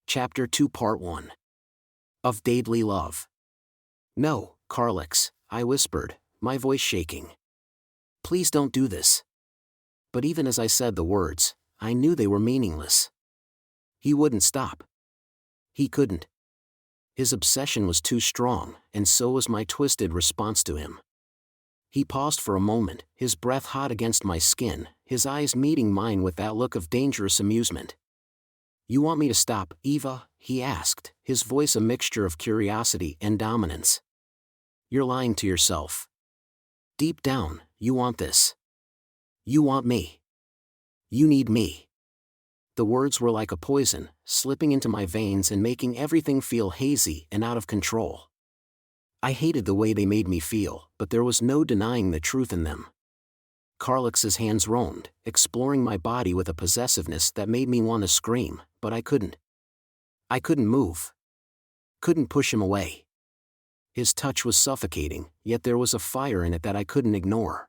Chapter 2 Part 1. Of Daily Love. No, Carlix, I whispered, my voice shaking. Please don't do this. But even as I said the words, I knew they were meaningless. He wouldn't stop. He couldn't. His obsession was too strong, and so was my twisted response to him. He paused for a moment, his breath hot against my skin, his eyes meeting mine with that look of dangerous amusement. You want me to stop, Eva? He asked, his voice a mixture of curiosity and dominance. You're lying to yourself. Deep down, you want this. You want me. You need me. The words were like a poison, slipping into my veins and making everything feel hazy and out of control. I hated the way they made me feel, but there was no denying the truth in them. Carlix's hands roamed, exploring my body with a possessiveness that made me want to scream, but I couldn't. I couldn't move. Couldn't push him away. His touch was suffocating, yet there was a fire in it that I couldn't ignore.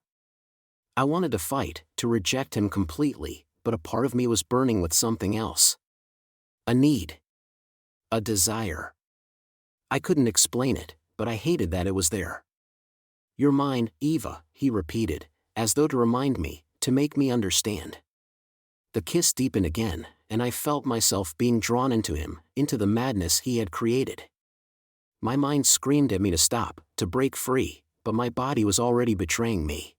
I wanted to fight, to reject him completely, but a part of me was burning with something else. A need. A desire. I couldn't explain it, but I hated that it was there. You're mine, Eva, he repeated, as though to remind me, to make me understand. The kiss deepened again, and I felt myself being drawn into him, into the madness he had created. My mind screamed at me to stop, to break free, but my body was already betraying me.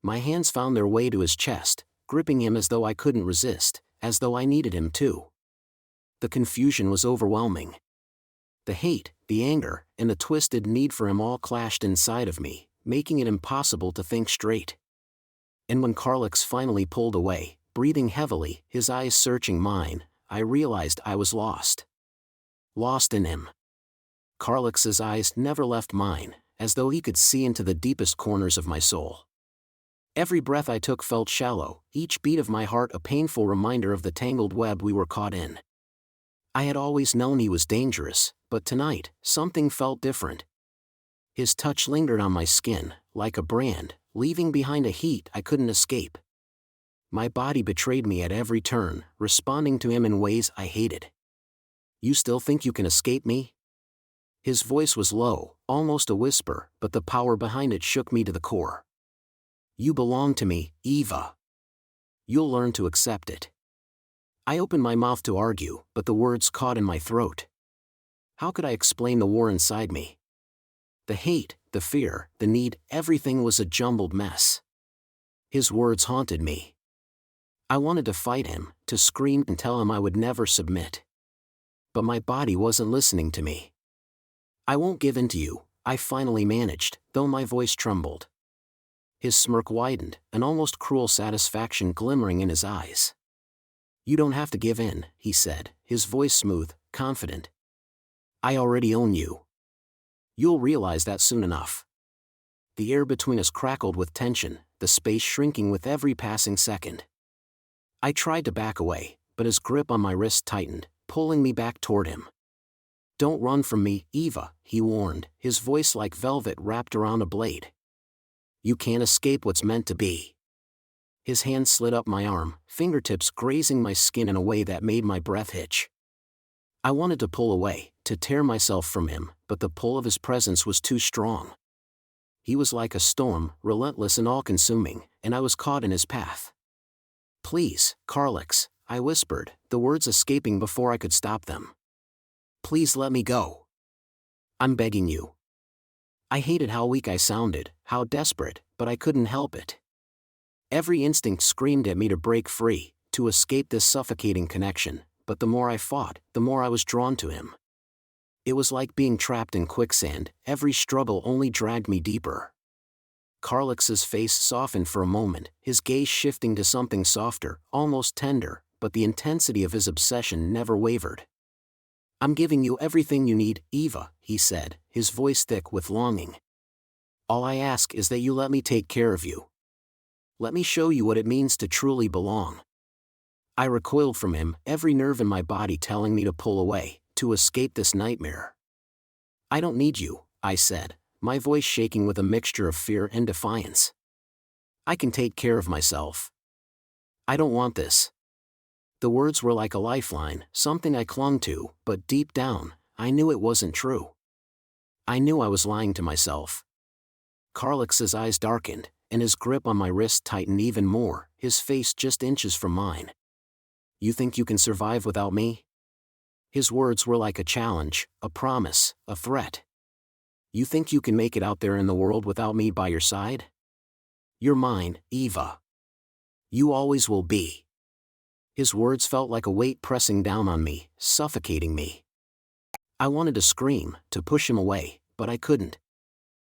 My hands found their way to his chest, gripping him as though I couldn't resist, as though I needed him too. The confusion was overwhelming. The hate, the anger, and the twisted need for him all clashed inside of me, making it impossible to think straight. And when Carlix finally pulled away, breathing heavily, his eyes searching mine, I realized I was lost. Lost in him. Carlix's eyes never left mine, as though he could see into the deepest corners of my soul. Every breath I took felt shallow, each beat of my heart a painful reminder of the tangled web we were caught in. I had always known he was dangerous, but tonight, something felt different. His touch lingered on my skin, like a brand, leaving behind a heat I couldn't escape. My body betrayed me at every turn, responding to him in ways I hated. You still think you can escape me? His voice was low, almost a whisper, but the power behind it shook me to the core. You belong to me, Eva. You'll learn to accept it. I opened my mouth to argue, but the words caught in my throat. How could I explain the war inside me? The hate, the fear, the need, everything was a jumbled mess. His words haunted me. I wanted to fight him, to scream and tell him I would never submit. But my body wasn't listening to me. I won't give in to you, I finally managed, though my voice trembled. His smirk widened, an almost cruel satisfaction glimmering in his eyes. You don't have to give in, he said, his voice smooth, confident. I already own you. You'll realize that soon enough. The air between us crackled with tension, the space shrinking with every passing second. I tried to back away, but his grip on my wrist tightened, pulling me back toward him. Don't run from me, Eva, he warned, his voice like velvet wrapped around a blade. You can't escape what's meant to be. His hand slid up my arm, fingertips grazing my skin in a way that made my breath hitch. I wanted to pull away, to tear myself from him, but the pull of his presence was too strong. He was like a storm, relentless and all-consuming, and I was caught in his path. Please, Carlix, I whispered, the words escaping before I could stop them. Please let me go. I'm begging you. I hated how weak I sounded, how desperate, but I couldn't help it. Every instinct screamed at me to break free, to escape this suffocating connection, but the more I fought, the more I was drawn to him. It was like being trapped in quicksand, every struggle only dragged me deeper. Carlix's face softened for a moment, his gaze shifting to something softer, almost tender, but the intensity of his obsession never wavered. I'm giving you everything you need, Eva, he said, his voice thick with longing. All I ask is that you let me take care of you. Let me show you what it means to truly belong. I recoiled from him, every nerve in my body telling me to pull away, to escape this nightmare. I don't need you, I said, my voice shaking with a mixture of fear and defiance. I can take care of myself. I don't want this. The words were like a lifeline, something I clung to, but deep down, I knew it wasn't true. I knew I was lying to myself. Carlix's eyes darkened, and his grip on my wrist tightened even more, his face just inches from mine. You think you can survive without me? His words were like a challenge, a promise, a threat. You think you can make it out there in the world without me by your side? You're mine, Eva. You always will be. His words felt like a weight pressing down on me, suffocating me. I wanted to scream, to push him away, but I couldn't.